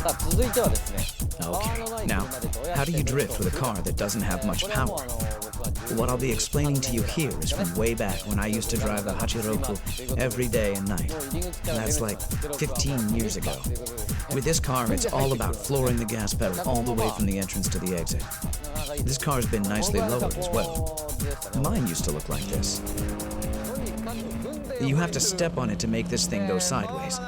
Okay, now, how do you drift with a car that doesn't have much power? What I'll be explaining to you here is from way back when I used to drive a Hachi-roku every day and night. And that's like 15 years ago. With this car, it's all about flooring the gas pedal all the way from the entrance to the exit. This car's been nicely lowered as well. Mine used to look like this. You have to step on it to make this thing go sideways.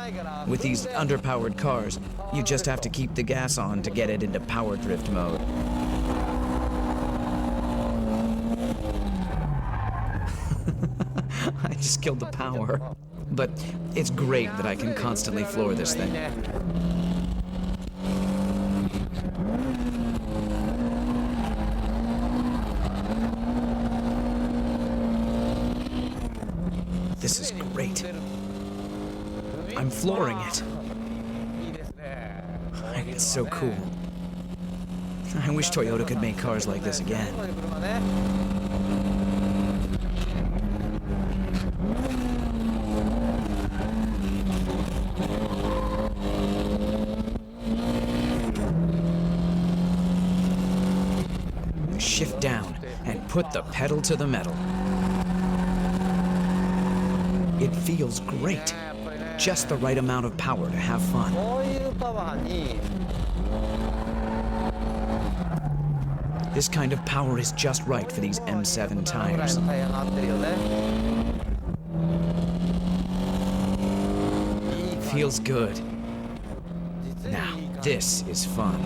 With these underpowered cars, you just have to keep the gas on to get it into power drift mode. I just killed the power. But it's great that I can constantly floor this thing. This is great. I'm flooring it. It's so cool. I wish Toyota could make cars like this again. Shift down and put the pedal to the metal. It feels great. Just the right amount of power to have fun. This kind of power is just right for these M7 tires. Feels good. Now, this is fun.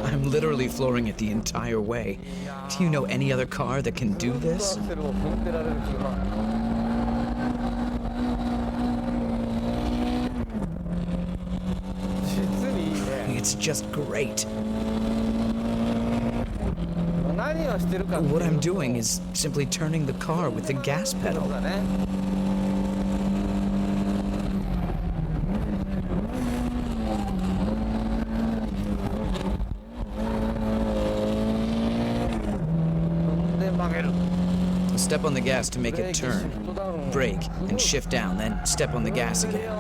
I'm literally flooring it the entire way. Do you know any other car that can do this? It's just great. What I'm doing is simply turning the car with the gas pedal. Step on the gas to make it turn. Brake and shift down, then step on the gas again.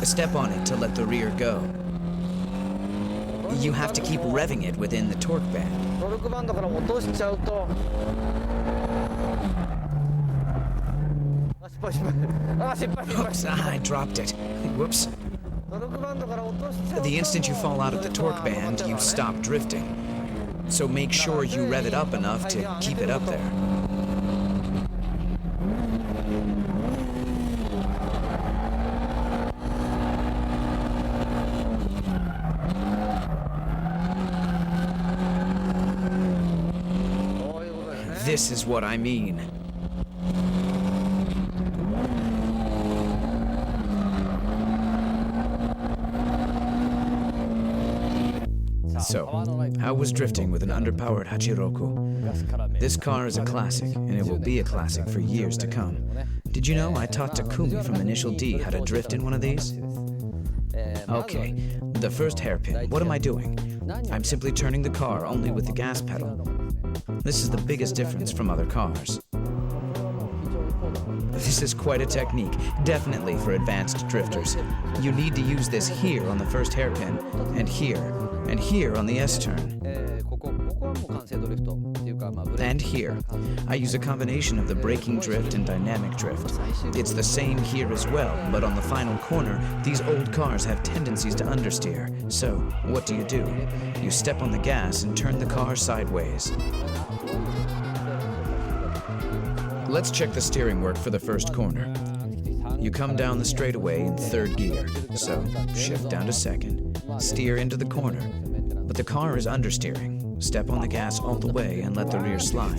Step on it to let the rear go. You have to keep revving it within the torque band. Oops, I dropped it. Whoops. The instant you fall out of the torque band, you stop drifting. So make sure you rev it up enough to keep it up there. This is what I mean. So, how was drifting with an underpowered Hachi-roku? This car is a classic, and it will be a classic for years to come. Did you know I taught Tomi from Initial D how to drift in one of these? Okay, the first hairpin, what am I doing? I'm simply turning the car only with the gas pedal. This is the biggest difference from other cars. This is quite a technique, definitely for advanced drifters. You need to use this here on the first hairpin, and here on the S-turn. And here. I use a combination of the braking drift and dynamic drift. It's the same here as well, but on the final corner, these old cars have tendencies to understeer. So, what do? You step on the gas and turn the car sideways. Let's check the steering work for the first corner. You come down the straightaway in third gear, so shift down to second, steer into the corner, but the car is understeering. Step on the gas all the way and let the rear slide.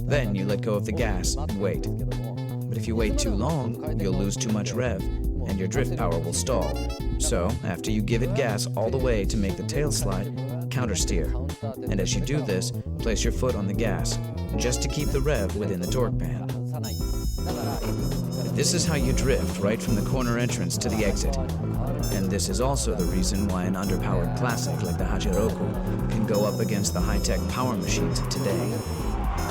Then you let go of the gas and wait. But if you wait too long, you'll lose too much rev, and your drift power will stall. So, after you give it gas all the way to make the tail slide, countersteer. And as you do this, place your foot on the gas, just to keep the rev within the torque band. This is how you drift right from the corner entrance to the exit. And this is also the reason why an underpowered classic like the Hachi-roku can go up against the high-tech power machines of today.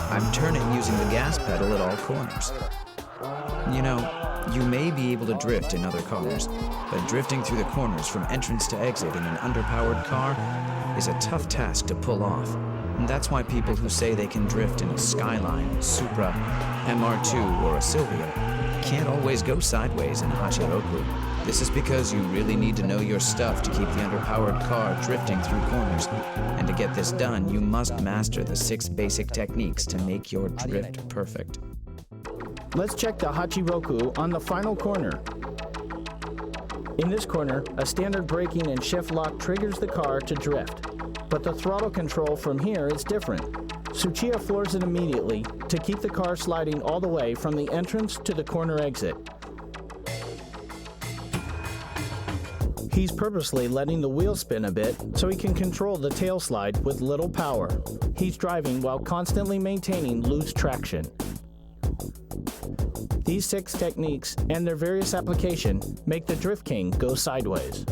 I'm turning using the gas pedal at all corners. You know, you may be able to drift in other cars, but drifting through the corners from entrance to exit in an underpowered car is a tough task to pull off. And that's why people who say they can drift in a Skyline, Supra, MR2, or a Silvia can't always go sideways in a Hachi-roku. This is because you really need to know your stuff to keep the underpowered car drifting through corners. And to get this done, you must master the 6 basic techniques to make your drift perfect. Let's check the Hachi-roku on the final corner. In this corner, a standard braking and shift lock triggers the car to drift. But the throttle control from here is different. Tsuchiya floors it immediately to keep the car sliding all the way from the entrance to the corner exit. He's purposely letting the wheel spin a bit so he can control the tail slide with little power. He's driving while constantly maintaining loose traction. These 6 techniques and their various application make the Drift King go sideways.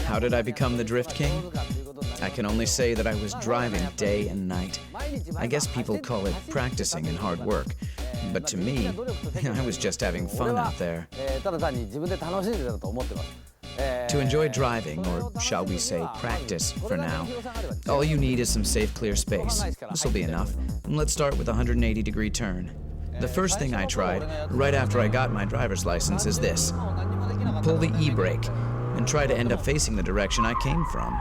How did I become the Drift King? I can only say that I was driving day and night. I guess people call it practicing and hard work. But to me, I was just having fun out there. To enjoy driving, or shall we say practice for now, all you need is some safe, clear space. This will be enough. And let's start with a 180-degree turn. The first thing I tried, right after I got my driver's license, is this. Pull the e-brake and try to end up facing the direction I came from.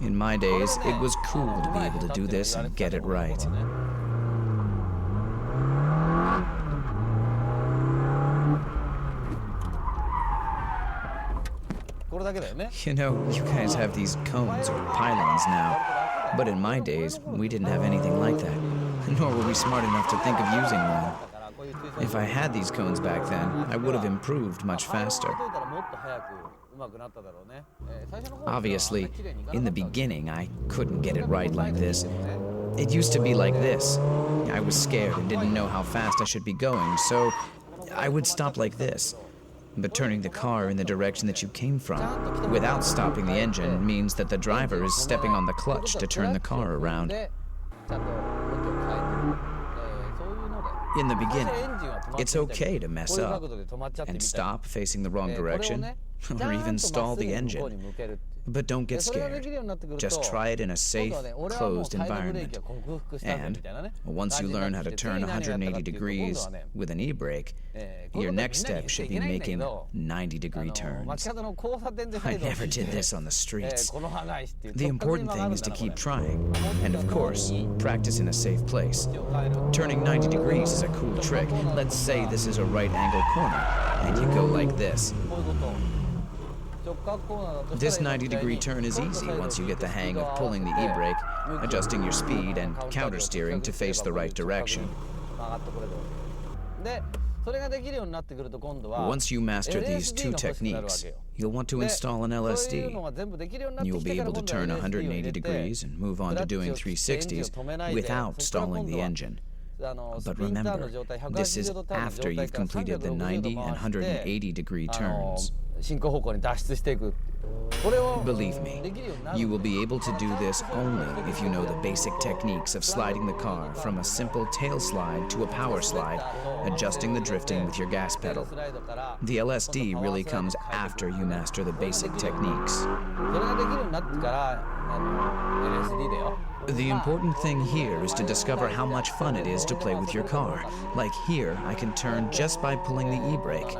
In my days, it was cool to be able to do this and get it right. You know, you guys have these cones or pylons now, but in my days, we didn't have anything like that, nor were we smart enough to think of using one. If I had these cones back then, I would have improved much faster. Obviously, in the beginning, I couldn't get it right like this. It used to be like this. I was scared and didn't know how fast I should be going, so I would stop like this. But turning the car in the direction that you came from, without stopping the engine, means that the driver is stepping on the clutch to turn the car around. In the beginning, it's okay to mess up and stop facing the wrong direction, or even stall the engine. But don't get scared. Just try it in a safe, closed environment. And once you learn how to turn 180 degrees with an e-brake, your next step should be making 90-degree turns. I never did this on the streets. The important thing is to keep trying, and of course, practice in a safe place. Turning 90 degrees is a cool trick. Let's say this is a right-angle corner, and you go like this. This 90-degree turn is easy once you get the hang of pulling the e-brake, adjusting your speed, and counter-steering to face the right direction. Once you master these 2 techniques, you'll want to install an LSD. You'll be able to turn 180 degrees and move on to doing 360s without stalling the engine. But remember, this is after you've completed the 90 and 180-degree turns. Believe me, you will be able to do this only if you know the basic techniques of sliding the car from a simple tail slide to a power slide, adjusting the drifting with your gas pedal. The LSD really comes after you master the basic techniques. The important thing here is to discover how much fun it is to play with your car. Like here, I can turn just by pulling the e-brake.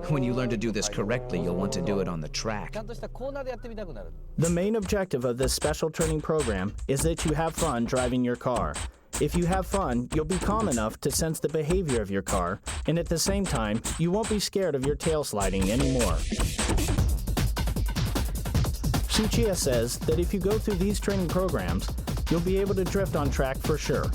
When you learn to do this correctly, you'll want to do it on the track. The main objective of this special training program is that you have fun driving your car. If you have fun, you'll be calm enough to sense the behavior of your car, and at the same time, you won't be scared of your tail sliding anymore. Tsuchiya says that if you go through these training programs, you'll be able to drift on track for sure.